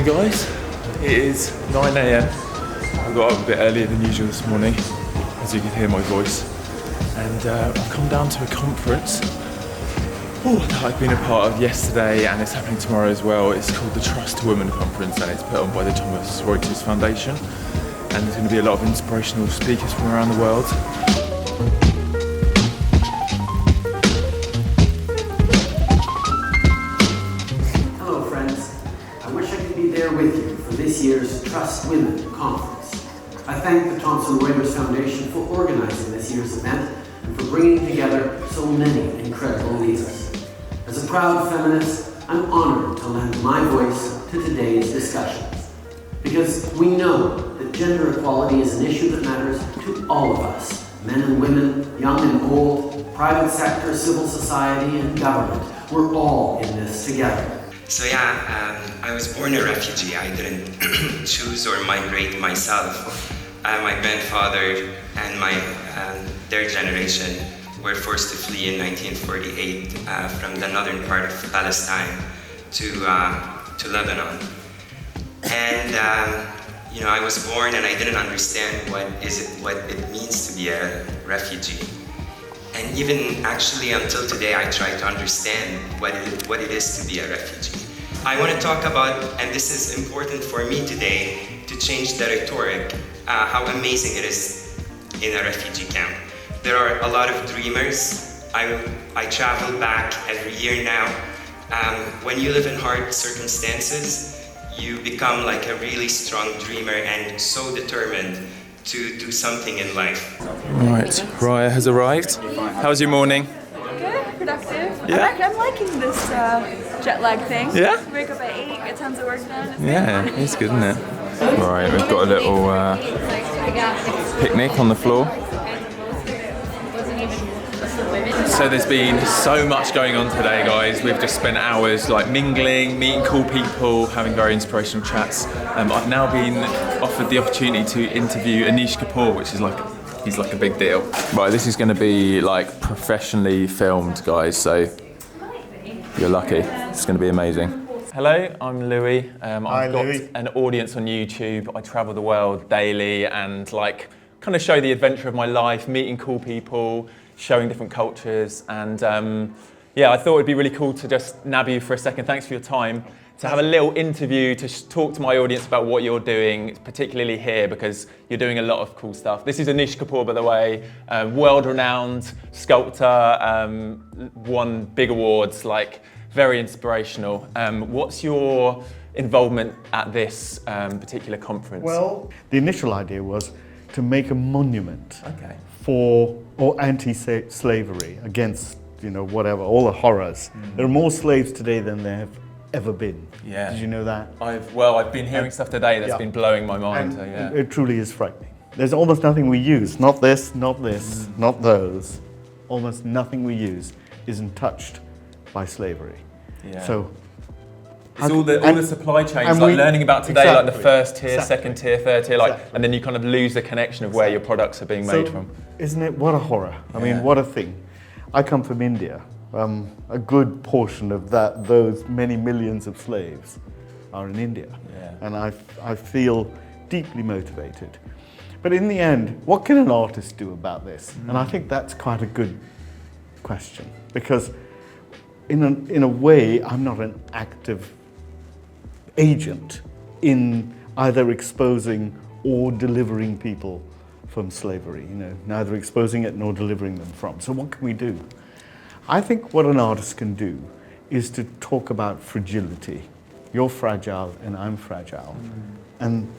Morning guys, it is 9 AM. I got up a bit earlier than usual this morning, as you can hear my voice. And I've come down to a conference that I've been a part of yesterday, and it's happening tomorrow as well. It's called the Trust Women Conference, and it's put on by the Thomas Reuters Foundation. And there's going to be a lot of inspirational speakers from around the world. Hello friends, I wish I could be there with you for this year's Trust Women Conference. I thank the Thomson Reuters Foundation for organizing this year's event and for bringing together so many incredible leaders. As a proud feminist, I'm honored to lend my voice to today's discussions, because we know that gender equality is an issue that matters to all of us, men and women, young and old, private sector, civil society, and government. We're all in this together. So I was born a refugee. I didn't choose or migrate myself. My grandfather and their generation were forced to flee in 1948 from the northern part of Palestine to Lebanon. And I was born and I didn't understand what it means to be a refugee. And even actually until today, I try to understand what it is to be a refugee. I want to talk about, and this is important for me today, to change the rhetoric, how amazing it is in a refugee camp. There are a lot of dreamers. I travel back every year now. When you live in hard circumstances, you become like a really strong dreamer and so determined to do something in life. Right, Raya has arrived. How's your morning? Good, productive. Yeah. I'm liking this jet lag thing. Yeah? Wake up at 8, get tons of work done. Yeah, it's good, isn't it? Right, we've got a little picnic on the floor. So there's been so much going on today, guys. We've just spent hours like mingling, meeting cool people, having very inspirational chats. I've now been offered the opportunity to interview Anish Kapoor, which is he's like a big deal. Right, this is going to be like professionally filmed, guys, so you're lucky. It's going to be amazing. Hello, I'm Louis. I've got an audience on YouTube. I travel the world daily and kind of show the adventure of my life, meeting cool people, showing different cultures, and I thought it'd be really cool to just nab you for a second. Thanks for your time. To have a little interview, to talk to my audience about what you're doing, particularly here, because you're doing a lot of cool stuff. This is Anish Kapoor, by the way, world-renowned sculptor, won big awards, very inspirational. What's your involvement at this particular conference? Well, the initial idea was to make a monument or anti-slavery against, whatever, all the horrors. There are more slaves today than there have ever been. Yeah. Did you know that? I've been hearing stuff today that's been blowing my mind. And it truly is frightening. There's almost nothing we use. Not this, not those. Almost nothing we use isn't touched by slavery. Yeah. So it's all the supply chains, learning about today, the first tier, second tier, third tier, and then you kind of lose the connection of where your products are being made from. Isn't it? What a horror. I mean, what a thing. I come from India. A good portion of those many millions of slaves are in India. Yeah. And I feel deeply motivated. But in the end, what can an artist do about this? And I think that's quite a good question, because in a way, I'm not an active agent in either exposing or delivering people from slavery, neither exposing it nor delivering them from. So what can we do? I think what an artist can do is to talk about fragility. You're fragile and I'm fragile. And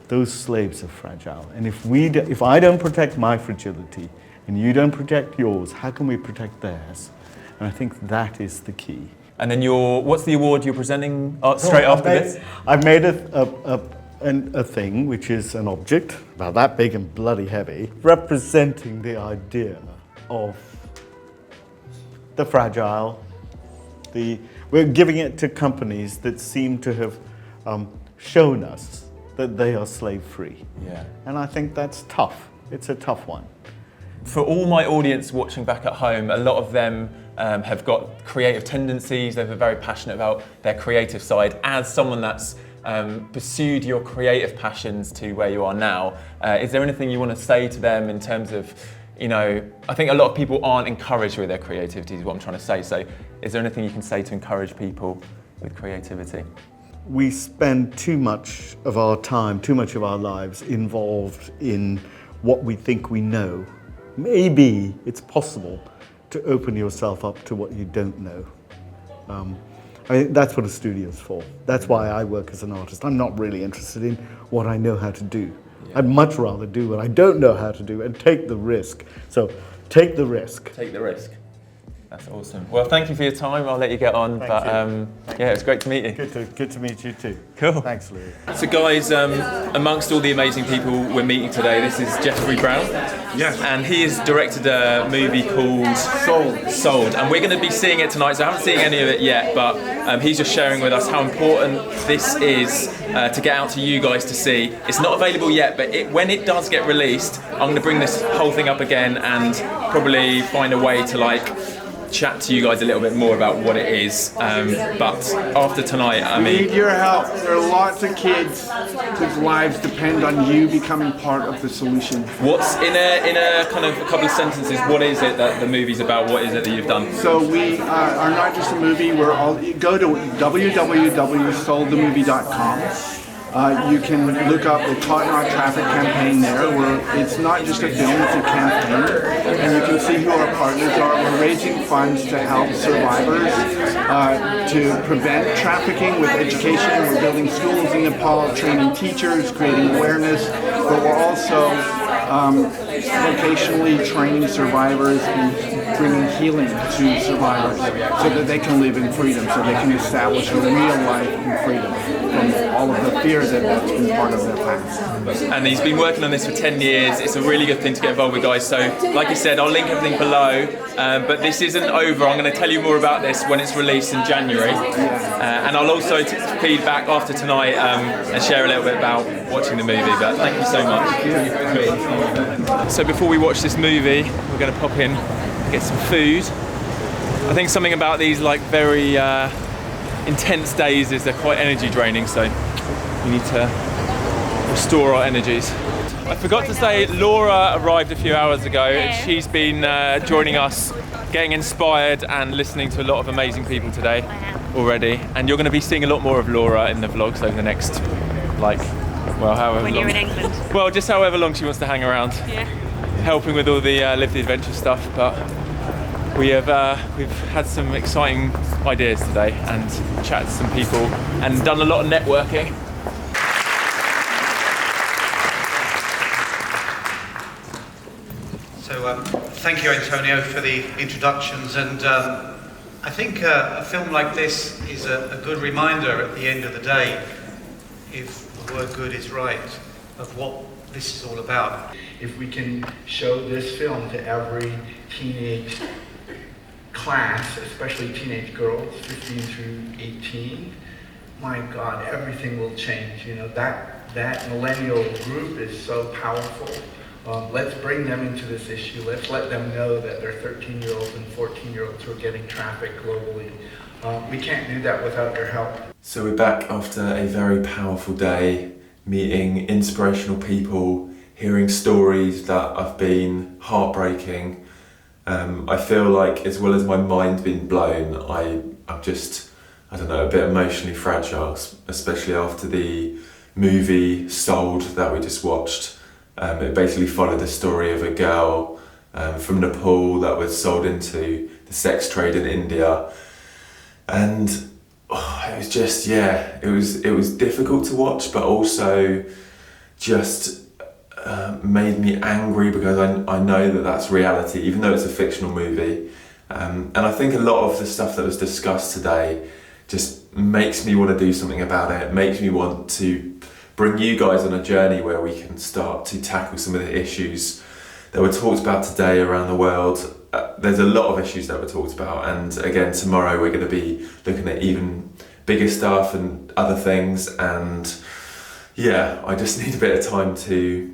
those slaves are fragile. And if I don't protect my fragility and you don't protect yours, how can we protect theirs? And I think that is the key. And then what's the award you're presenting straight after this? I've made a thing, which is an object, about that big and bloody heavy, representing the idea of the fragile. We're giving it to companies that seem to have shown us that they are slave-free. Yeah. And I think that's tough. It's a tough one. For all my audience watching back at home, a lot of them have got creative tendencies. They're very passionate about their creative side. As someone that's pursued your creative passions to where you are now. Is there anything you want to say to them in terms of, you know, I think a lot of people aren't encouraged with their creativity is what I'm trying to say. So is there anything you can say to encourage people with creativity? We spend too much of our time, too much of our lives involved in what we think we know. Maybe it's possible to open yourself up to what you don't know. I think that's what a studio's for. That's why I work as an artist. I'm not really interested in what I know how to do. Yeah. I'd much rather do what I don't know how to do and take the risk. So take the risk. Take the risk. That's awesome. Well, thank you for your time. I'll let you get on. Thank you. Yeah, it was great to meet you. Good to meet you too. Cool. Thanks, Louis. So guys, amongst all the amazing people we're meeting today, this is Jeffrey Brown. Yes. And he has directed a movie called Sold. And we're going to be seeing it tonight, so I haven't seen any of it yet, but he's just sharing with us how important this is to get out to you guys to see. It's not available yet, but when it does get released, I'm going to bring this whole thing up again and probably find a way to chat to you guys a little bit more about what it is, but after tonight, I mean... We need your help. There are lots of kids whose lives depend on you becoming part of the solution. What's, in a kind of a couple of sentences, what is it that the movie's about? What is it that you've done? So we are not just a movie, go to www.soldthemovie.com. You can look up the Caught in Our Traffic campaign there, where it's not just a film, it's a campaign. And you can see who our partners are. We're raising funds to help survivors, to prevent trafficking with education. We're building schools in Nepal, training teachers, creating awareness, but we're also vocationally training survivors and bringing healing to survivors so that they can live in freedom, so they can establish a real life in freedom from all of the fear that's been part of their past. And he's been working on this for 10 years. It's a really good thing to get involved with, guys. So, like I said, I'll link everything below, but this isn't over. I'm going to tell you more about this when it's released in January. And I'll also feed back after tonight and share a little bit about watching the movie. But thank you so much. So before we watch this movie, we're going to pop in, get some food. I think something about these very intense days is they're quite energy draining, so we need to restore our energies. I forgot to say, Laura arrived a few hours ago and she's been joining us, getting inspired and listening to a lot of amazing people today already. And you're going to be seeing a lot more of Laura in the vlogs over the next, however long. You're in England. Well, just however long she wants to hang around. Yeah. Helping with all the Live the Adventure stuff, but we've had some exciting ideas today and chatted to some people and done a lot of networking. So thank you, Antonio, for the introductions, and I think a film like this is a good reminder at the end of the day, if the word good is right, of what this is all about. If we can show this film to every teenage class, especially teenage girls, 15 through 18, my God, everything will change. You know, that millennial group is so powerful. Let's bring them into this issue. Let's let them know that they're 13-year-olds and 14-year-olds who are getting trafficked globally. We can't do that without their help. So we're back after a very powerful day, meeting inspirational people, hearing stories that have been heartbreaking. I feel like, as well as my mind's been blown, I'm just, a bit emotionally fragile, especially after the movie Sold that we just watched. It basically followed the story of a girl from Nepal that was sold into the sex trade in India. And it was just, it was difficult to watch, but also just made me angry because I know that that's reality, even though it's a fictional movie. And I think a lot of the stuff that was discussed today just makes me want to do something about it, makes me want to bring you guys on a journey where we can start to tackle some of the issues that were talked about today around the world. There's a lot of issues that were talked about, and again tomorrow we're going to be looking at even bigger stuff and other things, and I just need a bit of time to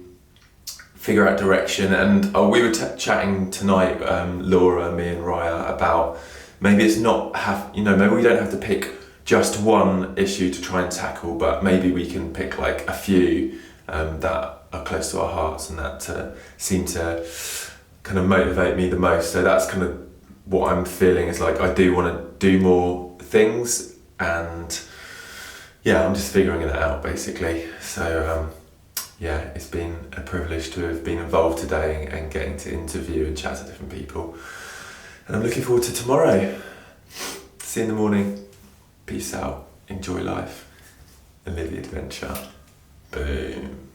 figure out direction. And we were chatting tonight, Laura, me and Raya, about maybe it's not maybe we don't have to pick just one issue to try and tackle, but maybe we can pick like a few that are close to our hearts and that seem to kind of motivate me the most. So that's kind of what I'm feeling, is like I do want to do more things, and yeah, I'm just figuring it out basically. So yeah, it's been a privilege to have been involved today and getting to interview and chat to different people. And I'm looking forward to tomorrow. See you in the morning. Peace out. Enjoy life and live the adventure. Boom.